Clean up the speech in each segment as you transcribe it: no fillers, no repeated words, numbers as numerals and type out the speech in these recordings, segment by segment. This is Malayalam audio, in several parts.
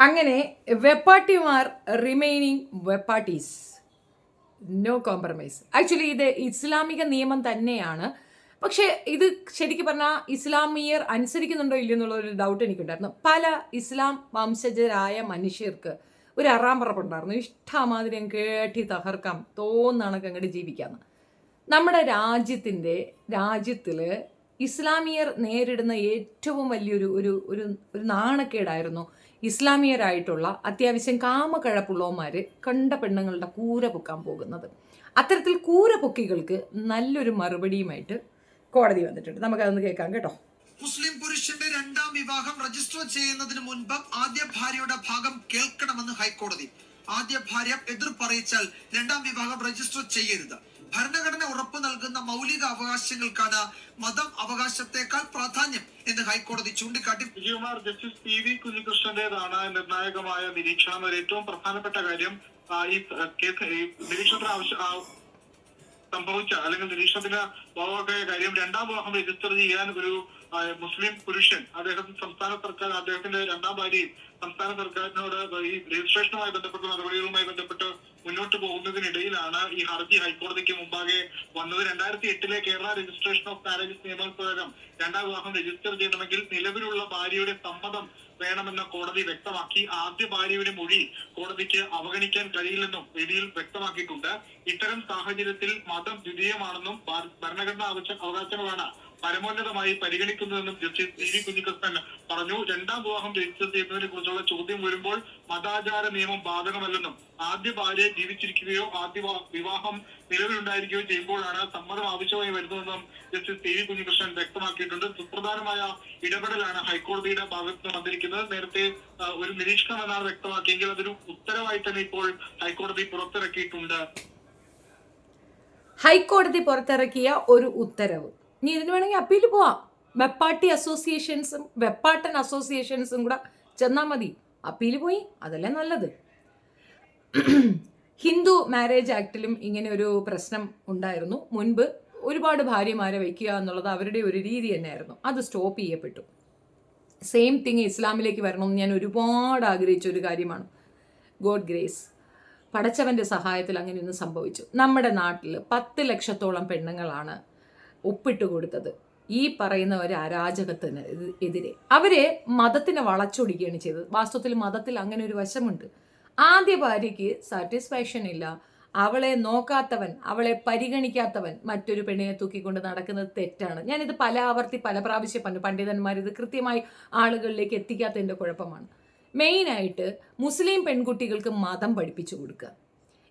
അങ്ങനെ വെപ്പാട്ടിമാർ റിമൈനിങ് വെപ്പാട്ടീസ്, നോ കോംപ്രമൈസ്. ആക്ച്വലി ഇത് ഇസ്ലാമിക നിയമം തന്നെയാണ്. പക്ഷേ ഇത് ശരിക്കും പറഞ്ഞാൽ ഇസ്ലാമിയർ അനുസരിക്കുന്നുണ്ടോ ഇല്ലയോ എന്നുള്ളൊരു ഡൗട്ട് എനിക്കുണ്ടായിരുന്നു. പല ഇസ്ലാം വംശജരായ മനുഷ്യർക്ക് ഒരു അറാമ്പറപ്പുണ്ടായിരുന്നു, ഇഷ്ടമാതിരി കേട്ടി തകർക്കാം തോന്നണക്ക് അങ്ങോട്ട് ജീവിക്കാമെന്ന്. നമ്മുടെ രാജ്യത്തിൽ ഇസ്ലാമിയർ നേരിടുന്ന ഏറ്റവും വലിയൊരു ഒരു ഒരു ഒരു നാണക്കേടായിരുന്നു ഇസ്ലാമിയരായിട്ടുള്ള അത്യാവശ്യം കാമകഴപ്പുള്ളവന്മാർ കണ്ട പെണ്ണുങ്ങളുടെ കൂര പൊക്കാൻ പോകുന്നത്. അത്തരത്തിൽ കൂര പൊക്കികൾക്ക് നല്ലൊരു മറുപടിയുമായിട്ട് കോടതി വന്നിട്ടുണ്ട്. നമുക്കതൊന്ന് കേൾക്കാം കേട്ടോ. മുസ്ലിം പുരുഷന്റെ രണ്ടാം വിവാഹം രജിസ്റ്റർ ചെയ്യുന്നതിന് മുൻപ് ആദ്യ ഭാര്യയുടെ ഭാഗം കേൾക്കണമെന്ന് ഹൈക്കോടതി. ആദ്യ ഭാര്യ എതിർപ്പറിയിച്ചാൽ രണ്ടാം വിവാഹം രജിസ്റ്റർ ചെയ്യരുത്. ഭരണഘടന ഉറപ്പു നൽകുന്ന മൗലിക അവകാശങ്ങൾക്കാണ് മതം അവകാശത്തെക്കാൾ പ്രാധാന്യം എന്ന് ഹൈക്കോടതി ചൂണ്ടിക്കാട്ടി. വിജയകുമാർ ജസ്റ്റിസ് പി വി കുഞ്ഞികൃഷ്ണന്റേതാണ് നിർണായകമായ നിരീക്ഷണം. ഏറ്റവും പ്രധാനപ്പെട്ട കാര്യം ഈ നിരീക്ഷണത്തിന് സംഭവിച്ച അല്ലെങ്കിൽ നിരീക്ഷണത്തിന് ഭാഗമായ കാര്യം രണ്ടാം വിവാഹം രജിസ്റ്റർ ചെയ്യാൻ ഒരു മുസ്ലിം പുരുഷൻ അദ്ദേഹത്തിന്റെ രണ്ടാം ഭാര്യയും സംസ്ഥാന സർക്കാരിനോട് ഈ രജിസ്ട്രേഷനുമായി ബന്ധപ്പെട്ട നടപടികളുമായി ബന്ധപ്പെട്ട് മുന്നോട്ട് പോകുന്നതിനിടയിലാണ് ഈ ഹർജി ഹൈക്കോടതിക്ക് മുമ്പാകെ വന്നത്. 2008 കേരള രജിസ്ട്രേഷൻ ഓഫ് മാരേജസ് നിയമപ്രകാരം രണ്ടാം വിവാഹം രജിസ്റ്റർ ചെയ്യണമെങ്കിൽ നിലവിലുള്ള ഭാര്യയുടെ സമ്മതം വേണമെന്ന കോടതി വ്യക്തമാക്കി. ആദ്യ ഭാര്യയുടെ മൊഴി കോടതിക്ക് അവഗണിക്കാൻ കഴിയില്ലെന്നും വിധിയിൽ വ്യക്തമാക്കിയിട്ടുണ്ട്. ഇത്തരം സാഹചര്യത്തിൽ മതം ദ്വിതീയമാണെന്നും ഭരണഘടനാ അവകാശങ്ങളാണ് പരമോന്നതമായി പരിഗണിക്കുന്നതെന്നും ജസ്റ്റിസ് പി വി കുഞ്ഞികൃഷ്ണൻ പറഞ്ഞു. രണ്ടാം വിവാഹം രജിസ്റ്റർ ചെയ്യുന്നതിനെ കുറിച്ചുള്ള ചോദ്യം വരുമ്പോൾ മതാചാര നിയമം ബാധകമല്ലെന്നും ആദ്യ ഭാര്യ ജീവിച്ചിരിക്കുകയോ ആദ്യ വിവാഹം നിലവിലുണ്ടായിരിക്കുകയോ ചെയ്യുമ്പോഴാണ് സമ്മതം ആവശ്യമായി വരുന്നതെന്നും ജസ്റ്റിസ് പി വി കുഞ്ഞികൃഷ്ണൻ വ്യക്തമാക്കിയിട്ടുണ്ട്. സുപ്രധാനമായ ഇടപെടലാണ് ഹൈക്കോടതിയുടെ ഭാഗത്ത് വന്നിരിക്കുന്നത്. നേരത്തെ ഒരു നിരീക്ഷണം എന്നാണ് വ്യക്തമാക്കിയെങ്കിൽ അതൊരു ഉത്തരവായി തന്നെ ഇപ്പോൾ ഹൈക്കോടതി പുറത്തിറക്കിയിട്ടുണ്ട്. ഹൈക്കോടതി പുറത്തിറക്കിയ ഒരു ഉത്തരവ്. ഇനി ഇതിന് വേണമെങ്കിൽ അപ്പീൽ പോവാം. വെപ്പാട്ടി അസോസിയേഷൻസും വെപ്പാട്ടൻ അസോസിയേഷൻസും കൂടെ ചെന്നാൽ മതി, അപ്പീൽ പോയി, അതല്ലേ നല്ലത്. ഹിന്ദു മാരേജ് ആക്ടിലും ഇങ്ങനെ ഒരു പ്രശ്നം ഉണ്ടായിരുന്നു. മുൻപ് ഒരുപാട് ഭാര്യമാരെ വയ്ക്കുക എന്നുള്ളത് അവരുടെ ഒരു രീതി തന്നെയായിരുന്നു. അത് സ്റ്റോപ്പ് ചെയ്യപ്പെട്ടു. സെയിം തിങ് ഇസ്ലാമിലേക്ക് വരണമെന്ന് ഞാൻ ഒരുപാട് ആഗ്രഹിച്ച ഒരു കാര്യമാണ്. ഗോഡ് ഗ്രേസ്, പടച്ചവൻ്റെ സഹായത്തിൽ അങ്ങനെയൊന്നും സംഭവിച്ചു. നമ്മുടെ നാട്ടിൽ 10 ലക്ഷത്തോളം പെണ്ണുങ്ങളാണ് ഒപ്പിട്ട് കൊടുത്തത് ഈ പറയുന്ന ഒരു അരാജകത്തിന് എതിരെ. അവരെ മതത്തിനെ വളച്ചൊടിക്കുകയാണ് ചെയ്തത്. വാസ്തവത്തിൽ മതത്തിൽ അങ്ങനെ ഒരു വശമുണ്ട്. ആദ്യ ഭാര്യയ്ക്ക് സാറ്റിസ്ഫാക്ഷൻ ഇല്ല, അവളെ നോക്കാത്തവൻ, അവളെ പരിഗണിക്കാത്തവൻ മറ്റൊരു പെണ്ണിനെ തൂക്കിക്കൊണ്ട് നടക്കുന്നത് തെറ്റാണ്. ഞാനിത് പല പ്രാവശ്യം പറഞ്ഞു. പണ്ഡിതന്മാർ ഇത് കൃത്യമായി ആളുകളിലേക്ക് എത്തിക്കാത്തതിൻ്റെ കുഴപ്പമാണ്. മെയിനായിട്ട് മുസ്ലിം പെൺകുട്ടികൾക്ക് മതം പഠിപ്പിച്ചു കൊടുക്കുക.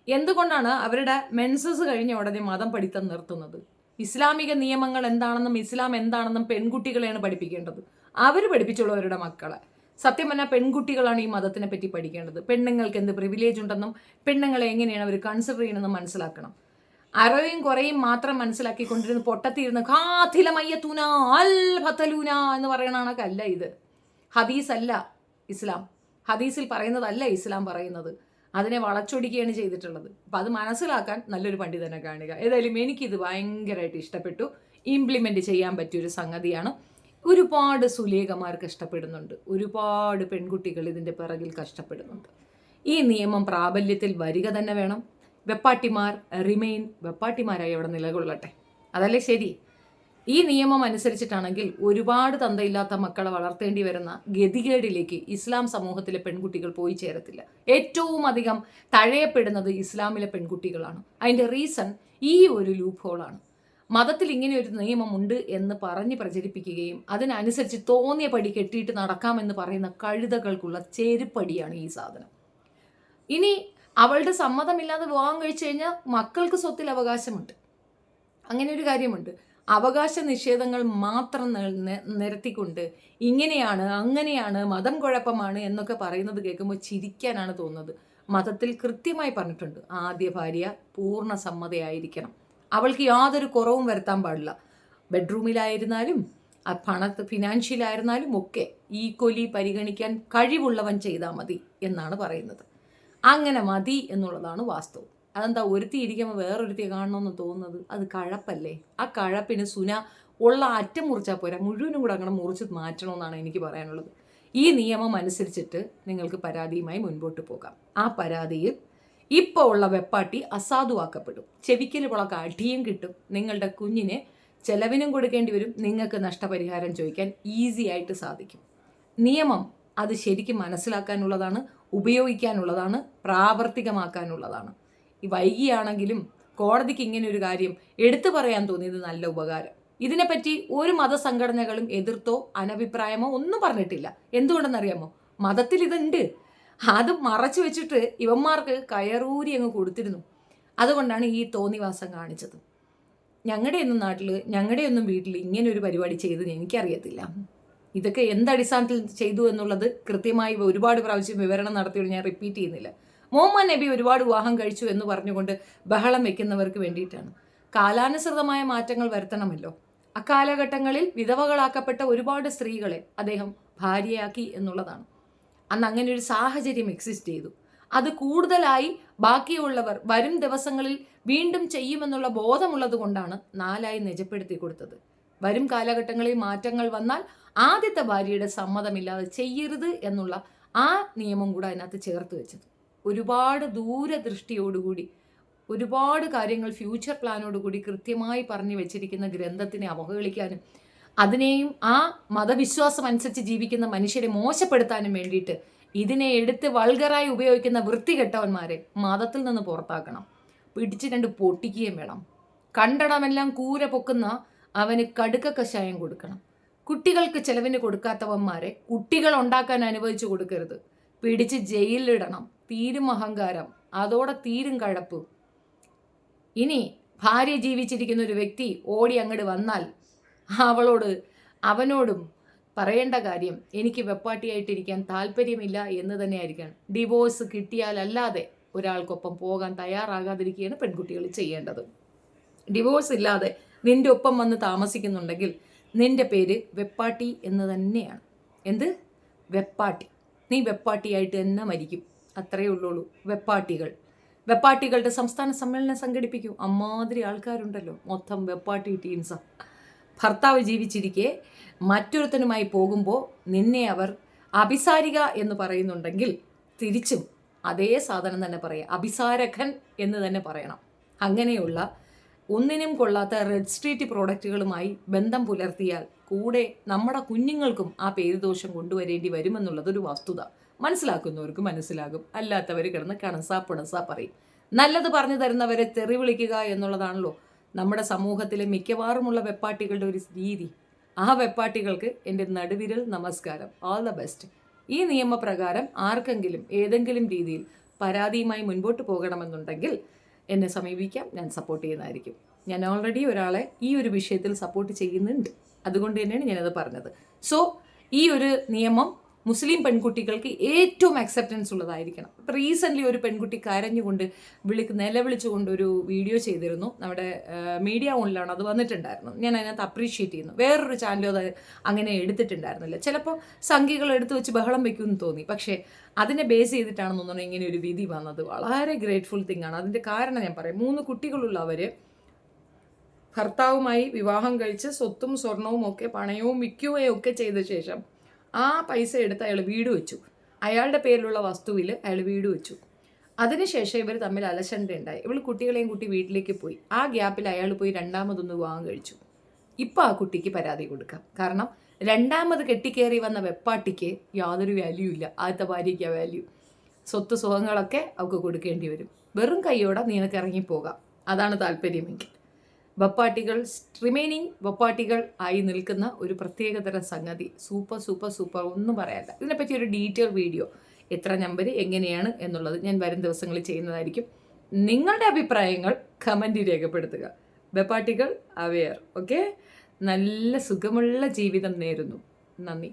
എന്തുകൊണ്ടാണ് അവരുടെ മെൻസസ് കഴിഞ്ഞ ഉടനെ മതം പഠിത്തം നിർത്തുന്നത്? ഇസ്ലാമിക നിയമങ്ങൾ എന്താണെന്നും ഇസ്ലാം എന്താണെന്നും പെൺകുട്ടികളെയാണ് പഠിപ്പിക്കേണ്ടത്. അവർ പഠിപ്പിച്ചുള്ളവരുടെ മക്കളെ. സത്യം പറഞ്ഞാൽ പെൺകുട്ടികളാണ് ഈ മതത്തിനെ പറ്റി പഠിക്കേണ്ടത്. പെണ്ണുങ്ങൾക്ക് എന്ത് പ്രിവിലേജ് ഉണ്ടെന്നും പെണ്ണുങ്ങളെ എങ്ങനെയാണ് അവർ കൺസിഡർ ചെയ്യണമെന്നും മനസ്സിലാക്കണം. അറയും കുറയും മാത്രം മനസ്സിലാക്കിക്കൊണ്ടിരുന്ന് പൊട്ടത്തിരുന്ന് ഖാതിലമയ്യത്തൂന അൽ ഫതലൂന എന്ന് പറയണക്കല്ല ഇത്. ഹദീസ് അല്ല ഇസ്ലാം. ഹദീസിൽ പറയുന്നതല്ല ഇസ്ലാം പറയുന്നത്. അതിനെ വളച്ചൊടിക്കുകയാണ് ചെയ്തിട്ടുള്ളത്. അപ്പം അത് മനസ്സിലാക്കാൻ നല്ലൊരു പണ്ഡിതനെ കാണുക. ഏതായാലും എനിക്കിത് ഭയങ്കരമായിട്ട് ഇഷ്ടപ്പെട്ടു. ഇംപ്ലിമെൻ്റ് ചെയ്യാൻ പറ്റിയൊരു സംഗതിയാണ്. ഒരുപാട് സുലേഖമാർ കഷ്ടപ്പെടുന്നുണ്ട്, ഒരുപാട് പെൺകുട്ടികൾ ഇതിൻ്റെ പിറകിൽ കഷ്ടപ്പെടുന്നുണ്ട്. ഈ നിയമം പ്രാബല്യത്തിൽ വരിക തന്നെ വേണം. വെപ്പാട്ടിമാർ റിമെയിൻ വെപ്പാട്ടിമാരായി അവിടെ നിലകൊള്ളട്ടെ. അതല്ലേ ശരി? ഈ നിയമം അനുസരിച്ചിട്ടാണെങ്കിൽ ഒരുപാട് തന്തയില്ലാത്ത മക്കളെ വളർത്തേണ്ടി വരുന്ന ഗതികേടിലേക്ക് ഇസ്ലാം സമൂഹത്തിലെ പെൺകുട്ടികൾ പോയി ചേരത്തില്ല. ഏറ്റവും അധികം തഴയപ്പെടുന്നത് ഇസ്ലാമിലെ പെൺകുട്ടികളാണ്. അതിൻ്റെ റീസൺ ഈ ഒരു ലൂപ്പ് ഹോളാണ്. മതത്തിൽ ഇങ്ങനെ ഒരു നിയമമുണ്ട് എന്ന് പറഞ്ഞ് പ്രചരിപ്പിക്കുകയും അതിനനുസരിച്ച് തോന്നിയ പടി കെട്ടിയിട്ട് നടക്കാമെന്ന് പറയുന്ന കഴുതകൾക്കുള്ള ചെരുപ്പടിയാണ് ഈ സാധനം. ഇനി അവളുടെ സമ്മതമില്ലാതെ വിവാഹം കഴിച്ചു കഴിഞ്ഞാൽ മക്കൾക്ക് സ്വത്തിൽ അവകാശമുണ്ട്. അങ്ങനെ ഒരു കാര്യമുണ്ട്. അവകാശ നിഷേധങ്ങൾ മാത്രം നിരത്തിക്കൊണ്ട് ഇങ്ങനെയാണ് അങ്ങനെയാണ് മതം കുഴപ്പമാണ് എന്നൊക്കെ പറയുന്നത് കേൾക്കുമ്പോൾ ചിരിക്കാനാണ് തോന്നുന്നത്. മതത്തിൽ കൃത്യമായി പറഞ്ഞിട്ടുണ്ട്, ആദ്യ ഭാര്യ പൂർണ്ണ സമ്മതയായിരിക്കണം. അവൾക്ക് യാതൊരു കുറവും വരുത്താൻ പാടില്ല. ബെഡ്റൂമിലായിരുന്നാലും ഫിനാൻഷ്യലായിരുന്നാലും ഒക്കെ ഈക്വലി പരിഗണിക്കാൻ കഴിവുള്ളവൻ ചെയ്താൽ മതി എന്നാണ് പറയുന്നത്. അങ്ങനെ മതി എന്നുള്ളതാണ് വാസ്തവം. അതെന്താ ഒരുത്തി ഇരിക്കുമ്പോൾ വേറൊരുത്തിയെ കാണണമെന്ന് തോന്നുന്നത്? അത് കഴപ്പല്ലേ? ആ കഴപ്പിന് സുന ഉള്ള അറ്റം മുറിച്ചാൽ പോരാ, മുഴുവനും കൂടെ അങ്ങനെ മുറിച്ച് മാറ്റണമെന്നാണ് എനിക്ക് പറയാനുള്ളത്. ഈ നിയമം അനുസരിച്ചിട്ട് നിങ്ങൾക്ക് പരാതിയുമായി മുൻപോട്ട് പോകാം. ആ പരാതിയിൽ ഇപ്പോൾ ഉള്ള വെപ്പാട്ടി അസാധുവാക്കപ്പെടും. ചെവിക്കൽ പുളക്ക് അടിയും കിട്ടും. നിങ്ങളുടെ കുഞ്ഞിന് ചെലവിനും കൊടുക്കേണ്ടി വരും. നിങ്ങൾക്ക് നഷ്ടപരിഹാരം ചോദിക്കാൻ ഈസി ആയിട്ട് സാധിക്കും. നിയമം അത് ശരിക്കും മനസ്സിലാക്കാനുള്ളതാണ്, ഉപയോഗിക്കാനുള്ളതാണ്, പ്രാവർത്തികമാക്കാനുള്ളതാണ്. ഈ വൈകിയാണെങ്കിലും കോടതിക്ക് ഇങ്ങനെ ഒരു കാര്യം എടുത്തു പറയാൻ തോന്നിയത് നല്ല ഉപകാരം. ഇതിനെപ്പറ്റി ഒരു മതസംഘടനകളും എതിർത്തോ അനഭിപ്രായമോ ഒന്നും പറഞ്ഞിട്ടില്ല. എന്തുകൊണ്ടെന്നറിയാമോ? മതത്തിൽ ഇതുണ്ട്. അത് മറച്ചു വെച്ചിട്ട് ഇവന്മാർക്ക് കയറൂരി അങ്ങ് കൊടുത്തിരുന്നു. അതുകൊണ്ടാണ് ഈ തോന്നിവാസം കാണിച്ചത്. ഞങ്ങളുടെയൊന്നും നാട്ടിൽ, ഞങ്ങളുടെയൊന്നും വീട്ടിൽ ഇങ്ങനെ ഒരു പരിപാടി ചെയ്തത് എനിക്കറിയത്തില്ല. ഇതൊക്കെ എന്തടിസ്ഥാനത്തിൽ ചെയ്തു എന്നുള്ളത് കൃത്യമായി ഒരുപാട് പ്രാവശ്യം വിവരണം നടത്തിയത് ഞാൻ റിപ്പീറ്റ് ചെയ്യുന്നില്ല. മുഹമ്മദ് നബി ഒരുപാട് വിവാഹം കഴിച്ചു എന്ന് പറഞ്ഞുകൊണ്ട് ബഹളം വെക്കുന്നവർക്ക് വേണ്ടിയിട്ടാണ്. കാലാനുസൃതമായ മാറ്റങ്ങൾ വരുത്തണമല്ലോ. അക്കാലഘട്ടങ്ങളിൽ വിധവകളാക്കപ്പെട്ട ഒരുപാട് സ്ത്രീകളെ അദ്ദേഹം ഭാര്യയാക്കി എന്നുള്ളതാണ്. അന്ന് അങ്ങനെ ഒരു സാഹചര്യം എക്സിസ്റ്റ് ചെയ്തു. അത് കൂടുതലായി ബാക്കിയുള്ളവർ വരും ദിവസങ്ങളിൽ വീണ്ടും ചെയ്യുമെന്നുള്ള ബോധമുള്ളത് കൊണ്ടാണ് 4 നിജപ്പെടുത്തി കൊടുത്തത്. വരും കാലഘട്ടങ്ങളിൽ മാറ്റങ്ങൾ വന്നാൽ ആദ്യത്തെ ഭാര്യയുടെ സമ്മതമില്ലാതെ ചെയ്യരുത് എന്നുള്ള ആ നിയമം കൂടെ അതിനകത്ത് ചേർത്ത് വെച്ചത്. ഒരുപാട് ദൂരദൃഷ്ടിയോടുകൂടി ഒരുപാട് കാര്യങ്ങൾ ഫ്യൂച്ചർ പ്ലാനോടുകൂടി കൃത്യമായി പറഞ്ഞു വെച്ചിരിക്കുന്ന ഗ്രന്ഥത്തിനെ അവഹേളിക്കാനും അതിനെയും ആ മതവിശ്വാസം അനുസരിച്ച് ജീവിക്കുന്ന മനുഷ്യരെ മോശപ്പെടുത്താനും വേണ്ടിയിട്ട് ഇതിനെ എടുത്ത് വൾഗറായി ഉപയോഗിക്കുന്ന വൃത്തികെട്ടവന്മാരെ മതത്തിൽ നിന്ന് പുറത്താക്കണം. പിടിച്ച് 2 പൊട്ടിക്കുകയും വേണം. കണ്ടടമെല്ലാം കൂര പൊക്കുന്ന അവന് കടുക്ക കഷായം കൊടുക്കണം. കുട്ടികൾക്ക് ചെലവിന് കൊടുക്കാത്തവന്മാരെ കുട്ടികൾ ഉണ്ടാക്കാൻ അനുവദിച്ചു കൊടുക്കരുത്. പിടിച്ച് ജയിലിലിടണം. തീരും അഹങ്കാരം, അതോടെ തീരും കഴപ്പ്. ഇനി ഭാര്യ ജീവിച്ചിരിക്കുന്ന ഒരു വ്യക്തി ഓടി അങ്ങോട്ട് വന്നാൽ അവനോടും പറയേണ്ട കാര്യം എനിക്ക് വെപ്പാട്ടിയായിട്ടിരിക്കാൻ താല്പര്യമില്ല എന്ന് തന്നെ ആയിരിക്കണം. ഡിവോഴ്സ് കിട്ടിയാലല്ലാതെ ഒരാൾക്കൊപ്പം പോകാൻ തയ്യാറാകാതിരിക്കുകയാണ് പെൺകുട്ടികൾ ചെയ്യേണ്ടത്. ഡിവോഴ്സ് ഇല്ലാതെ നിന്റെ ഒപ്പം വന്ന് താമസിക്കുന്നുണ്ടെങ്കിൽ നിന്റെ പേര് വെപ്പാട്ടി എന്ന് തന്നെയാണ്. എന്ത്? വെപ്പാട്ടി. നീ വെപ്പാട്ടിയായിട്ട് തന്നെ മരിക്കും. അത്രയേ ഉള്ളൂ. വെപ്പാട്ടികളുടെ സംസ്ഥാന സമ്മേളനം സംഘടിപ്പിക്കൂ. അമ്മാതിരി ആൾക്കാരുണ്ടല്ലോ. മൊത്തം വെപ്പാട്ടി ടീംസാ. ഭർത്താവ് ജീവിച്ചിരിക്കെ മറ്റൊരുത്തനുമായി പോകുമ്പോൾ നിന്നെ അവർ അഭിസാരിക എന്ന് പറയുന്നുണ്ടെങ്കിൽ തിരിച്ചും അതേ സാധനം തന്നെ പറയാം. അഭിസാരകൻ എന്ന് തന്നെ പറയണം. അങ്ങനെയുള്ള ഒന്നിനും കൊള്ളാത്ത റെഡ് സ്ട്രീറ്റ് പ്രോഡക്റ്റുകളുമായി ബന്ധം പുലർത്തിയാൽ കൂടെ നമ്മുടെ കുഞ്ഞുങ്ങൾക്കും ആ പേരുദോഷം കൊണ്ടുവരേണ്ടി വരുമെന്നുള്ളതൊരു വസ്തുത. മനസ്സിലാക്കുന്നവർക്ക് മനസ്സിലാകും, അല്ലാത്തവർ കിടന്ന് കണസാ പറയും. നല്ലത് പറഞ്ഞു തരുന്നവരെ തെറി വിളിക്കുക എന്നുള്ളതാണല്ലോ നമ്മുടെ സമൂഹത്തിലെ മിക്കവാറുമുള്ള വെപ്പാട്ടികളുടെ ഒരു രീതി. ആ വെപ്പാട്ടികൾക്ക് എൻ്റെ നടുവിരൽ നമസ്കാരം. All the best. ഈ നിയമപ്രകാരം ആർക്കെങ്കിലും ഏതെങ്കിലും രീതിയിൽ പരാതിയുമായി മുൻപോട്ട് പോകണമെന്നുണ്ടെങ്കിൽ എന്നെ സമീപിക്കാം. ഞാൻ സപ്പോർട്ട് ചെയ്യുന്നതായിരിക്കും. ഞാൻ ഓൾറെഡി ഒരാളെ ഈ ഒരു വിഷയത്തിൽ സപ്പോർട്ട് ചെയ്യുന്നുണ്ട്. അതുകൊണ്ട് തന്നെയാണ് ഞാനത് പറഞ്ഞത്. സോ ഈ ഒരു നിയമം മുസ്ലിം പെൺകുട്ടികൾക്ക് ഏറ്റവും അക്സെപ്റ്റൻസ് ഉള്ളതായിരിക്കണം. ഇപ്പോൾ റീസെൻ്റ്ലി ഒരു പെൺകുട്ടി കരഞ്ഞുകൊണ്ട് നിലവിളിച്ചുകൊണ്ട് ഒരു വീഡിയോ ചെയ്തിരുന്നു. നമ്മുടെ മീഡിയ ഓണിലാണ് അത് വന്നിട്ടുണ്ടായിരുന്നു. ഞാൻ അതിനകത്ത് അപ്രീഷിയേറ്റ് ചെയ്യുന്നു. വേറൊരു ചാനലും അത് അങ്ങനെ എടുത്തിട്ടുണ്ടായിരുന്നില്ല. ചിലപ്പോൾ സംഖ്യകൾ എടുത്തു വെച്ച് ബഹളം വയ്ക്കുമെന്ന് തോന്നി. പക്ഷേ അതിനെ ബേസ് ചെയ്തിട്ടാണെന്ന് തോന്നുന്നു ഇങ്ങനെ ഒരു വിധി വന്നത്. വളരെ ഗ്രേറ്റ്ഫുൾ തിങ് ആണ്. അതിൻ്റെ കാരണം ഞാൻ പറയാം. 3 കുട്ടികളുള്ളവർ ഭർത്താവുമായി വിവാഹം കഴിച്ച് സ്വത്തും സ്വർണവും ഒക്കെ പണയവും വിൽക്കുകയും ഒക്കെ ചെയ്ത ശേഷം ആ പൈസ എടുത്ത് അയാൾ വീട് വെച്ചു. അയാളുടെ പേരിലുള്ള വസ്തുവിൽ അയാൾ വീട് വെച്ചു. അതിനുശേഷം ഇവർ തമ്മിൽ അലശണ്ട ഉണ്ടായി. ഇവൾ കുട്ടികളെയും കൂട്ടി വീട്ടിലേക്ക് പോയി. ആ ഗ്യാപ്പിൽ അയാൾ പോയി 2ാമതൊന്ന് വിവാഹം കഴിച്ചു. ഇപ്പോൾ ആ കുട്ടിക്ക് പരാതി കൊടുക്കാം. കാരണം 2ാമത് കെട്ടിക്കയറി വന്ന വെപ്പാട്ടിക്ക് യാതൊരു വാല്യൂ ഇല്ല. ആദ്യത്തെ ഭാര്യയ്ക്ക് ആ വാല്യൂ. സ്വത്ത് സുഖങ്ങളൊക്കെ അവൾക്ക് കൊടുക്കേണ്ടി വരും. വെറും കൈയോടെ നിനക്ക് ഇറങ്ങിപ്പോകാം. അതാണ് താല്പര്യമെങ്കിൽ. വെപ്പാട്ടികൾ റിമൈനിങ് വെപ്പാട്ടികൾ ആയി നിൽക്കുന്ന ഒരു പ്രത്യേകതരം സംഗതി. സൂപ്പർ ഒന്നും പറയാനില്ല. ഇതിനെപ്പറ്റി ഒരു ഡീറ്റെയിൽ വീഡിയോ എത്ര നമ്പർ എങ്ങനെയാണ് എന്നുള്ളത് ഞാൻ വരും ദിവസങ്ങളിൽ ചെയ്യുന്നതായിരിക്കും. നിങ്ങളുടെ അഭിപ്രായങ്ങൾ കമൻറ്റിൽ രേഖപ്പെടുത്തുക. വെപ്പാട്ടികൾ അവെയർ. ഓക്കെ. നല്ല സുഖമുള്ള ജീവിതം നേരുന്നു. നന്ദി.